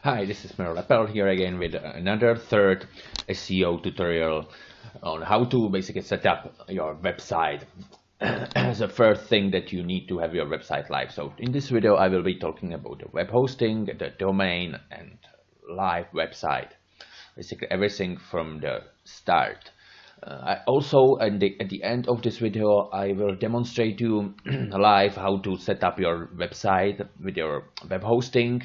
Hi, this is Mero Lapel here again with another third SEO tutorial on how to basically set up your website. The first thing that you need to have your website live. So in this video I will be talking about the web hosting, the domain and live website. Basically everything from the start. I also at the end of this video I will demonstrate you live how to set up your website with your web hosting.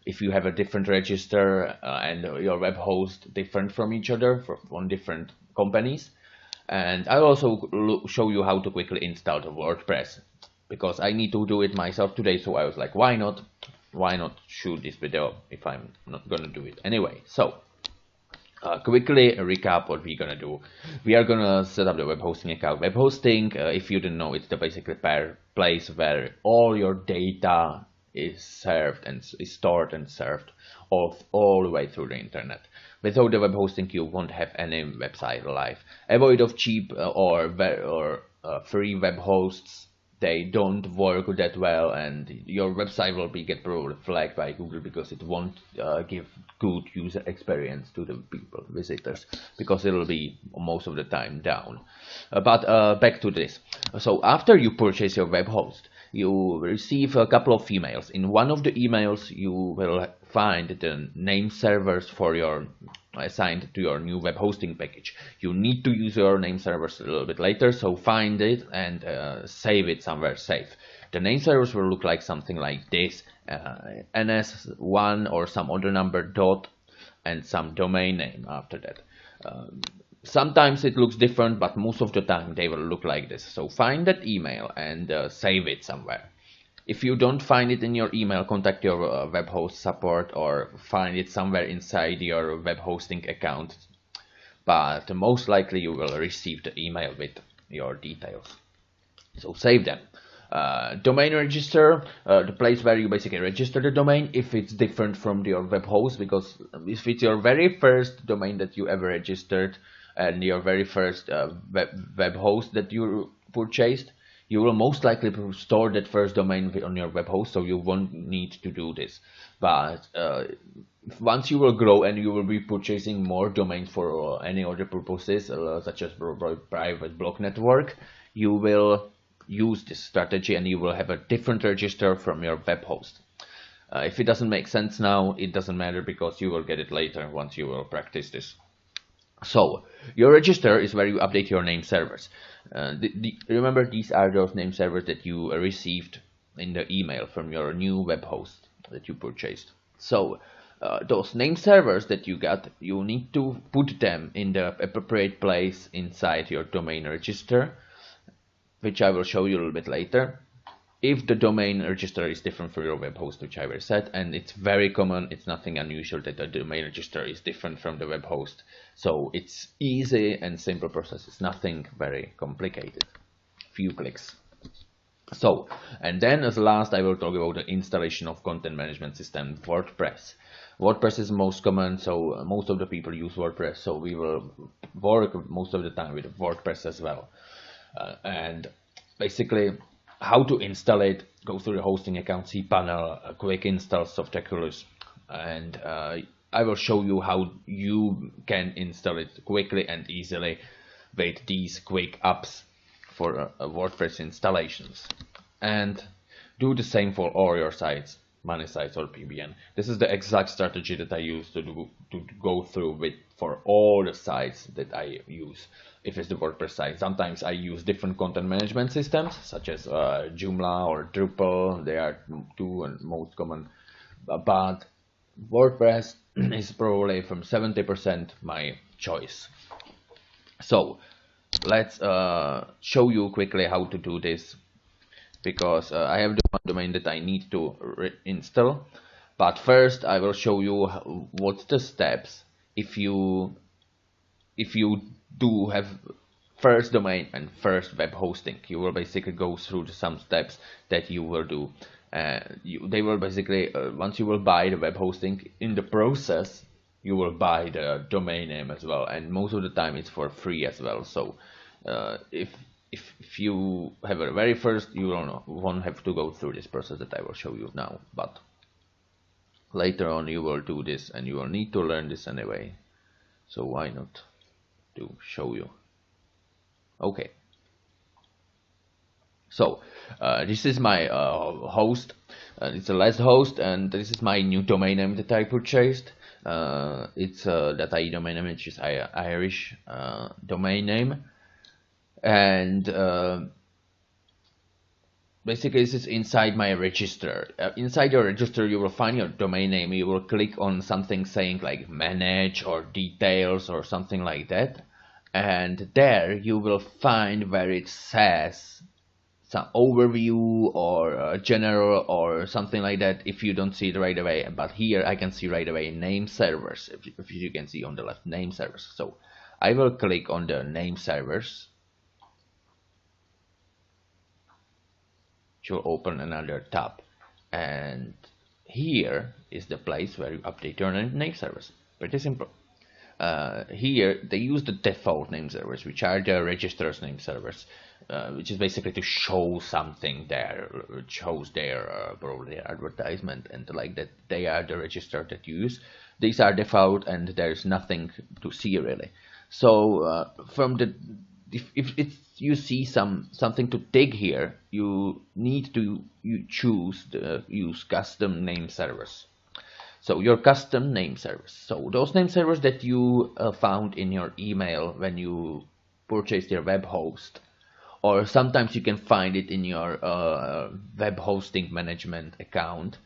If you have a different register and your web host different from each other from different companies, and I'll also show you how to quickly install the WordPress because I need to do it myself today. So I was like, why not shoot this video if I'm not gonna do it anyway. So quickly recap what we're gonna do. We are gonna set up the web hosting account. Web hosting, if you didn't know, it's the basically place where all your data is served and is stored and served all the way through the internet. Without the web hosting, you won't have any website live. Avoid of cheap or free web hosts. They don't work that well, and your website will get probably flagged by Google because it won't give good user experience to the people, visitors, because it'll be most of the time down. But back to this. So after you purchase your web host, you receive a couple of emails. In one of the emails, you will find the name servers for your assigned to your new web hosting package. You need to use your name servers a little bit later, so find it and save it somewhere safe. The name servers will look like something like this: ns1 or some other number dot and some domain name after that. Sometimes it looks different, but most of the time they will look like this. So find that email and save it somewhere. If you don't find it in your email, contact your web host support or find it somewhere inside your web hosting account. But most likely you will receive the email with your details. So save them. Domain register, the place where you basically register the domain if it's different from your web host, because if it's your very first domain that you ever registered and your very first web host that you purchased, you will most likely store that first domain on your web host, so you won't need to do this. But once you will grow and you will be purchasing more domains for any other purposes, such as private blog network, you will use this strategy and you will have a different register from your web host. If it doesn't make sense now, it doesn't matter because you will get it later once you will practice this. So your register is where you update your name servers. Remember, these are those name servers that you received in the email from your new web host that you purchased. So those name servers that you got, you need to put them in the appropriate place inside your domain register, which I will show you a little bit later. If the domain register is different for your web host, which I will set, and it's very common, it's nothing unusual that the domain register is different from the web host. So it's easy and simple process. It's nothing very complicated. Few clicks. So, and then as last I will talk about the installation of content management system, WordPress. WordPress is most common, so most of the people use WordPress, so we will work most of the time with WordPress as well. And basically, how to install it, go through the hosting account, cPanel, quick install Softaculous, and I will show you how you can install it quickly and easily with these quick apps for WordPress installations. And do the same for all your sites, money sites or PBN. This is the exact strategy that I use to go through with for all the sites that I use. If it's the WordPress site, sometimes I use different content management systems such as Joomla or Drupal. They are two and most common, but WordPress is probably from 70% my choice. So let's show you quickly how to do this, because I have the one domain that I need to install. But first I will show you what's the steps if you do have first domain and first web hosting. You will basically go through some steps that you will do. They will basically once you will buy the web hosting, in the process you will buy the domain name as well, and most of the time it's for free as well. So if you have a very first, you won't have to go through this process that I will show you now. But later on you will do this, and you will need to learn this anyway, so why not to show you. Okay, so this is my host, it's the last host, and this is my new domain name that I purchased. It's that I domain name, which is Irish domain name, and basically this is inside my register. Inside your register you will find your domain name. You will click on something saying like manage or details or something like that, and there you will find where it says some overview or general or something like that, if you don't see it right away. But here I can see right away name servers, if you can see on the left, name servers. So I will click on the name servers, which will open another tab, and here is the place where you update your name servers. Pretty simple. Here they use the default name servers, which are the registrar's name servers, which is basically to show something there, which shows their probably their advertisement and like that. They are the register that you use. These are default, and there's nothing to see really. So from the if you see something to dig here, you need to choose use custom name servers. So your custom name servers, so those name servers that you found in your email when you purchased your web host, or sometimes you can find it in your web hosting management account,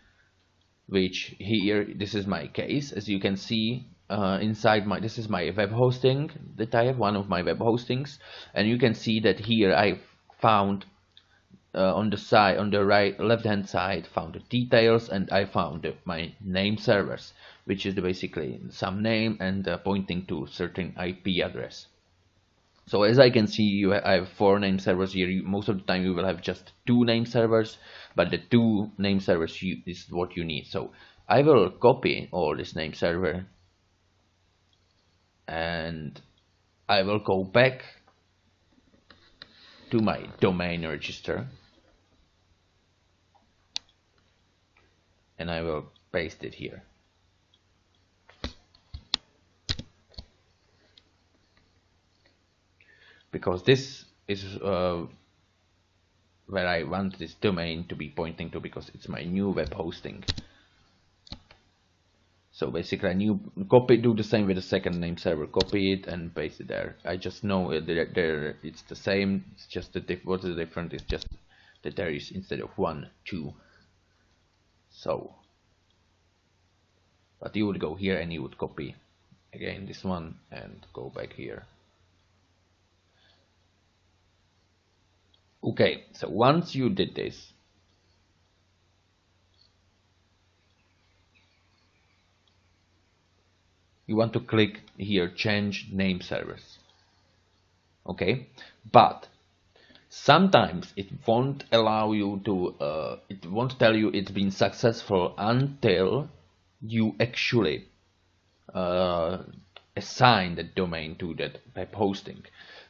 which here, this is my case. As you can see, inside this is my web hosting that I have, one of my web hostings, and you can see that here I found on the side, on the left hand side, found the details, and I found my name servers, which is basically some name and pointing to certain IP address. So as I can see, I have 4 name servers here. Most of the time you will have just 2 name servers, but the 2 name servers is what you need. So I will copy all this name server, and I will go back to my domain register, and I will paste it here. Because this is where I want this domain to be pointing to, because it's my new web hosting. So basically I do the same with the second name server, copy it and paste it there. I just know there it's the same, it's just what is different is just that there is, instead of 1, 2. So, but you would go here and you would copy again this one and go back here. Okay, so once you did this, you want to click here, change name servers. Okay, but sometimes it won't allow you to, it won't tell you it's been successful until you actually assign the domain to that web hosting.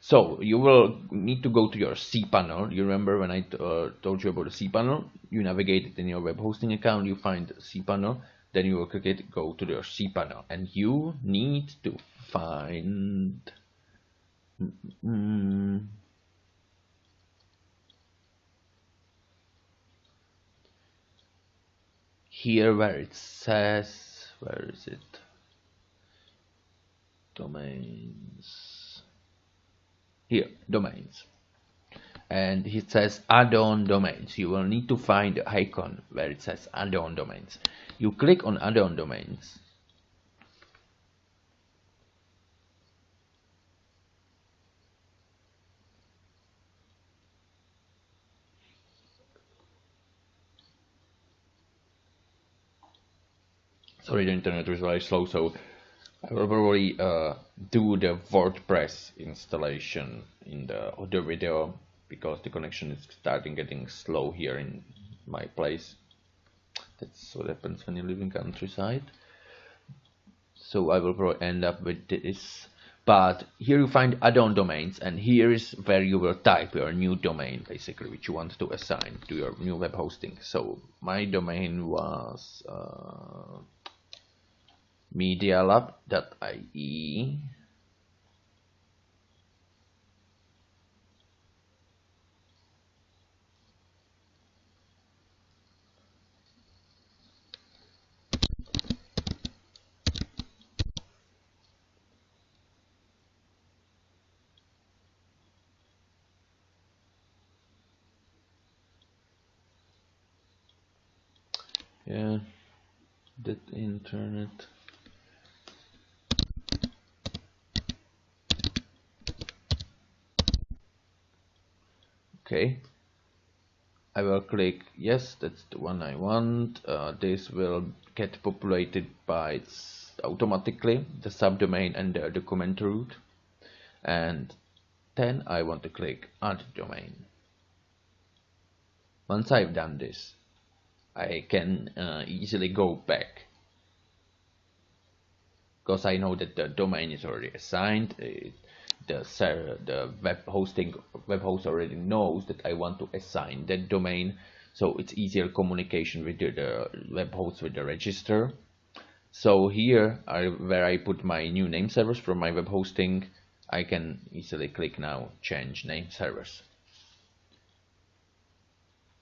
So you will need to go to your cPanel. You remember when I told you about the cPanel? You navigate it in your web hosting account, you find cPanel, then you will click it, go to your cPanel, and you need to find here where it says, where is it? Domains. Here, domains. And it says add-on domains. You will need to find the icon where it says add-on domains. You click on add-on domains. Sorry, the internet is very slow, so I will probably do the WordPress installation in the other video, because the connection is starting getting slow here in my place. That's what happens when you live in countryside. So I will probably end up with this. But here you find add-on domains, and here is where you will type your new domain, basically, which you want to assign to your new web hosting. So my domain was medialab.ie. Yeah, that internet. Okay, I will click yes, that's the one I want. This will get populated by automatically the subdomain and the document root, and then I want to click add domain. Once I've done this, I can easily go back because I know that the domain is already assigned. The web host already knows that I want to assign that domain, so it's easier communication with the web host with the register. So here, where I put my new name servers from my web hosting, I can easily click now change name servers.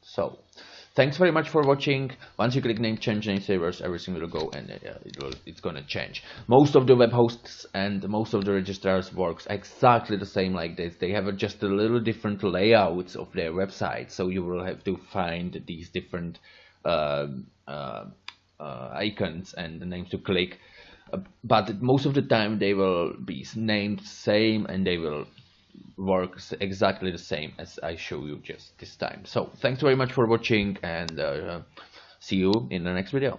So thanks very much for watching. Once you click name change name servers, everything will go and it's gonna change. Most of the web hosts and most of the registrars works exactly the same like this. They have just a little different layouts of their website, so you will have to find these different icons and the names to click. But most of the time they will be named same and they will works exactly the same as I show you just this time. So thanks very much for watching, and see you in the next video.